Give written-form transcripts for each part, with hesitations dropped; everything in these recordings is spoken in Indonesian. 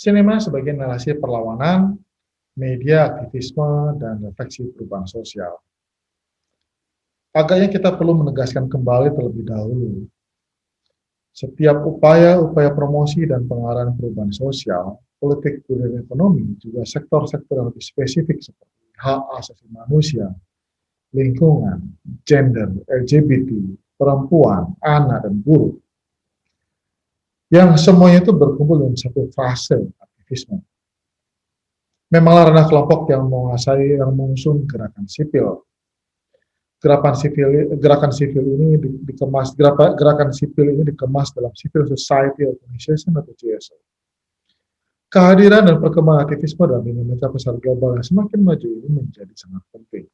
Sinema sebagai narasi perlawanan, media aktivisme, dan refleksi perubahan sosial. Agaknya kita perlu menegaskan kembali terlebih dahulu, setiap upaya promosi dan pengarahan perubahan sosial, politik, budaya, ekonomi, juga sektor-sektor yang lebih spesifik seperti hak asasi manusia, lingkungan, gender, LGBT, perempuan, anak, dan buruh, yang semuanya itu berkumpul dalam satu fase aktivisme. Memanglah ranah kelompok yang menguasai, yang mengusung gerakan sipil. Gerakan sipil ini dikemas, gerakan sipil ini dikemas dalam Civil Society Organization atau CSO. Kehadiran dan perkembangan aktivisme dalam dinamika pasar global yang semakin maju ini menjadi sangat penting.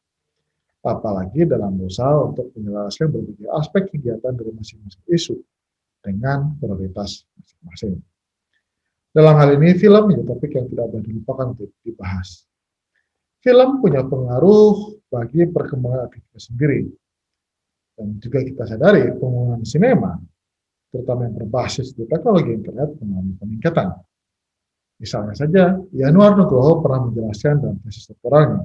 Apalagi dalam usaha untuk menjelaskan berbagai aspek kegiatan dari masing-masing isu dengan prioritas masing-masing. Dalam hal ini, film menjadi topik yang tidak boleh dilupakan untuk dibahas. Film punya pengaruh bagi perkembangan aktivitas sendiri. Dan juga kita sadari penggunaan sinema, terutama yang berbasis di teknologi internet, mengalami peningkatan. Misalnya saja, Yanuar Nugroho pernah menjelaskan dalam tesis doktoralnya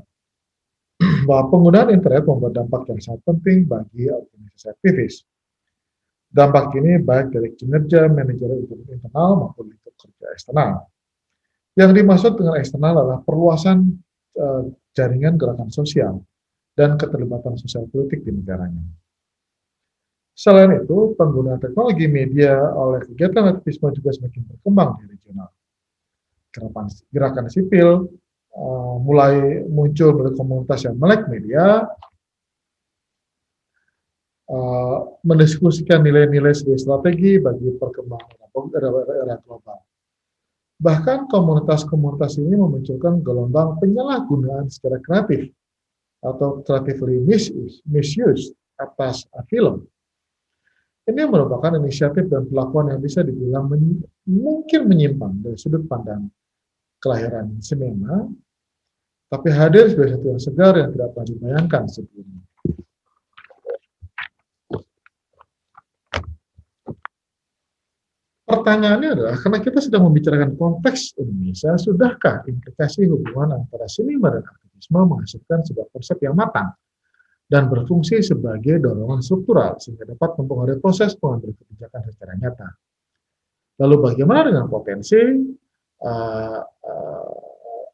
bahwa penggunaan internet membuat dampak yang sangat penting bagi organisasi aktivis. Dampak ini baik dari kinerja manajer internal maupun lingkup kerja eksternal. Yang dimaksud dengan eksternal adalah perluasan jaringan gerakan sosial dan keterlibatan sosial politik di negaranya. Selain itu, penggunaan teknologi media oleh kegiatan aktivisme juga semakin berkembang di regional. Gerakan sipil mulai muncul dari komunitas yang melek media, mendiskusikan nilai-nilai sebagai strategi bagi perkembangan era global. Bahkan komunitas-komunitas ini memunculkan gelombang penyalahgunaan secara kreatif atau creatively misuse atas film. Ini merupakan inisiatif dan pelakuan yang bisa dibilang mungkin menyimpang dari sudut pandang kelahiran sinema, tapi hadir sebagai satu yang segar yang tidak pernah dibayangkan sebelumnya. Pertanyaannya adalah, karena kita sedang membicarakan konteks Indonesia, sudahkah implikasi hubungan antara sinema dan aktivisme menghasilkan sebuah konsep yang matang dan berfungsi sebagai dorongan struktural sehingga dapat mempengaruhi proses pengambilan kebijakan secara nyata? Lalu bagaimana dengan potensi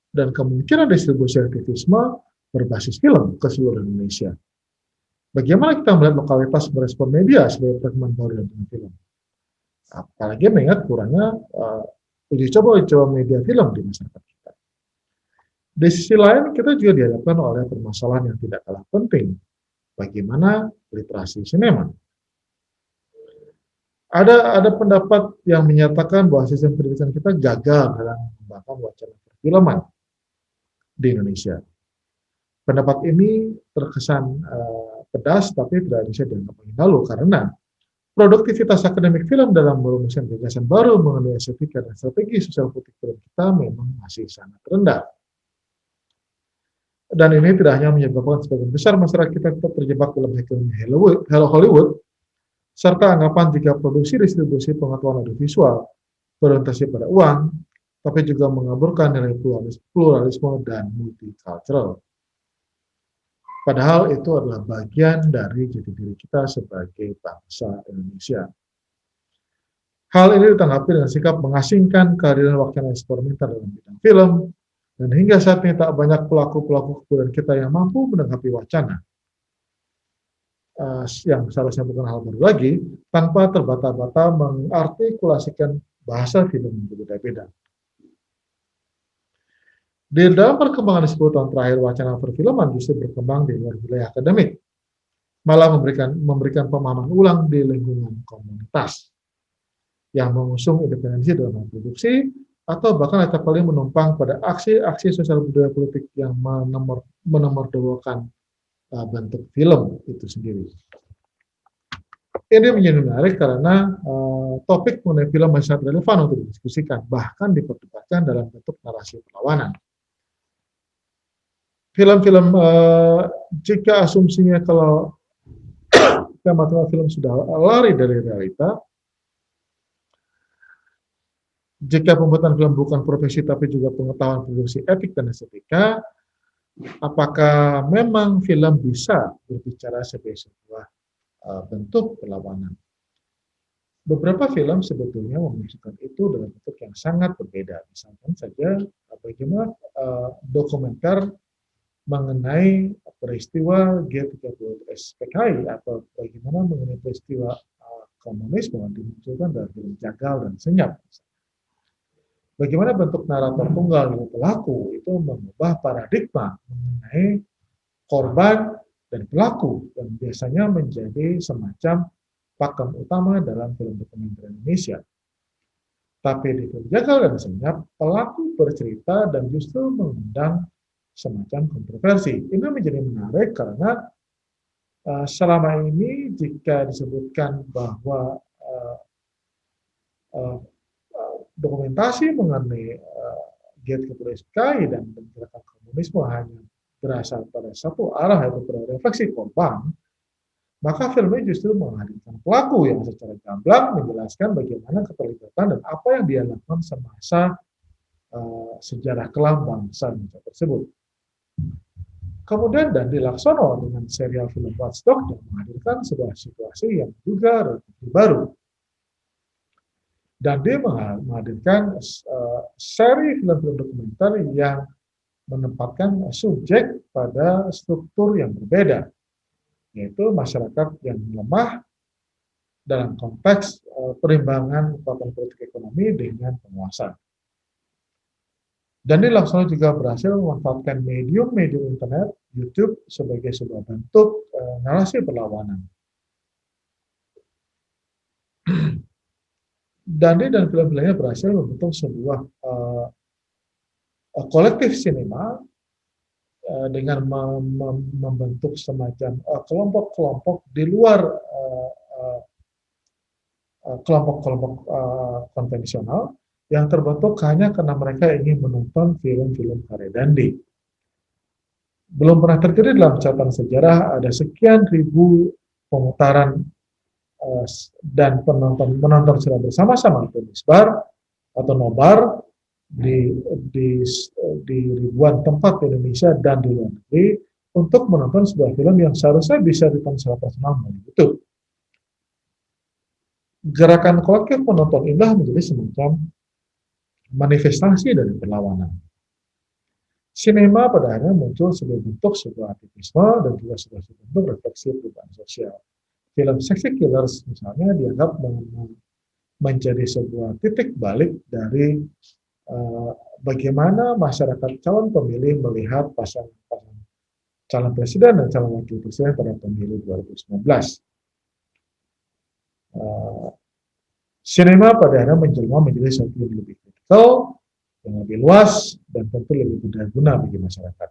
dan kemungkinan distribusi aktivisme berbasis film ke seluruh Indonesia? Bagaimana kita melihat lokalitas merespon media sebagai perkembangan baru dalam film? Apalagi mengingat kurangnya uji coba media film di masyarakat kita. Di sisi lain, kita juga dihadapkan oleh permasalahan yang tidak kalah penting. Bagaimana literasi sinema? Ada pendapat yang menyatakan bahwa sistem pendidikan kita gagal dalam mengembangkan wacana perfilman di Indonesia. Pendapat ini terkesan pedas, tapi tidak bisa dianggap lalu karena produktivitas akademik film dalam merumuskan gagasan baru mengenai estetika dan strategi sosial politik film kita memang masih sangat rendah. Dan ini tidak hanya menyebabkan sebagian besar masyarakat kita tetap terjebak dalam Hollywood, serta anggapan jika produksi distribusi pengetahuan audiovisual berorientasi pada uang, tapi juga mengaburkan nilai pluralisme dan multicultural. Padahal itu adalah bagian dari jati diri kita sebagai bangsa Indonesia. Hal ini ditanggapi dengan sikap mengasingkan kehadiran wacana eksperimental dalam bidang film, dan hingga saat ini tak banyak pelaku-pelaku kebudayaan kita yang mampu menanggapi wacana yang seharusnya bukan hal baru lagi, tanpa terbata-bata mengartikulasikan bahasa film yang berbeda-beda. Di dalam perkembangan 10 tahun terakhir, wacana perfilman justru berkembang di luar wilayah akademik, malah memberikan pemahaman ulang di lingkungan komunitas yang mengusung independensi dalam produksi, atau bahkan etapa paling menumpang pada aksi-aksi sosial budaya politik yang menomorduakan bentuk film itu sendiri. Ini menjadi menarik karena topik mengenai film masih sangat relevan untuk didiskusikan, bahkan diperdebatkan dalam bentuk narasi perlawanan. Film-film, jika asumsinya kalau tema film sudah lari dari realita, Jika pembuatan film bukan profesi tapi juga pengetahuan produksi etik dan estetika, apakah memang film bisa berbicara sebagai sebuah bentuk perlawanan? Beberapa film sebetulnya memunculkan itu dalam bentuk yang sangat berbeda. Misalkan saja bagaimana dokumenter mengenai peristiwa G30 SPKI atau bagaimana mengenai peristiwa komunisme dimunculkan dalam film Jagal dan Senyap. Bagaimana bentuk narator tunggal yang pelaku itu mengubah paradigma mengenai korban dan pelaku yang biasanya menjadi semacam pakem utama dalam film dokumenter Indonesia. Tapi di film Jagal dan Senyap, pelaku bercerita dan justru mengundang semacam kontroversi. Ini menjadi menarik karena selama ini jika disebutkan bahwa dokumentasi mengenai G30SPKI dan gerakan komunisme hanya berasal pada satu arah, yaitu pada refleksi korban, maka filmnya justru menghadirkan pelaku yang secara gamblang menjelaskan bagaimana keterlibatan dan apa yang dia lakukan semasa sejarah kelam bangsa Indonesia tersebut. Kemudian Dandi Laksono dengan serial film Watchdog yang menghadirkan sebuah situasi yang juga relatif baru. Dandi menghadirkan seri film-film dokumenter yang menempatkan subjek pada struktur yang berbeda, yaitu masyarakat yang lemah dalam konteks perimbangan kekuatan politik ekonomi dengan penguasa. Dandi Laksono juga berhasil memanfaatkan medium internet, YouTube, sebagai sebuah bentuk narasi perlawanan. Dandi dan film-filmnya berhasil membentuk sebuah kolektif sinema dengan membentuk semacam kelompok-kelompok di luar kelompok-kelompok konvensional yang terbentuk hanya karena mereka ingin menonton film-film karya Dandi. Belum pernah terjadi dalam catatan sejarah ada sekian ribu pemutaran dan menonton secara bersama-sama atau misbar atau nobar di ribuan tempat di Indonesia dan di luar negeri untuk menonton sebuah film yang seharusnya bisa ditonton secara personal melalui YouTube. Gerakan kolektif menonton inilah menjadi semacam manifestasi dari perlawanan. Sinema pada akhirnya muncul sebagai bentuk sebuah aktivisme dan juga sebagai bentuk refleksi perubahan sosial. Film Sexy Killers misalnya dianggap menjadi sebuah titik balik dari bagaimana masyarakat calon pemilih melihat pasangan calon presiden dan calon wakil presiden pada pemilu 2019. Sinema pada akhirnya menjelma menjadi sesuatu yang lebih kritikal, yang lebih luas, dan tentu lebih berguna bagi masyarakat.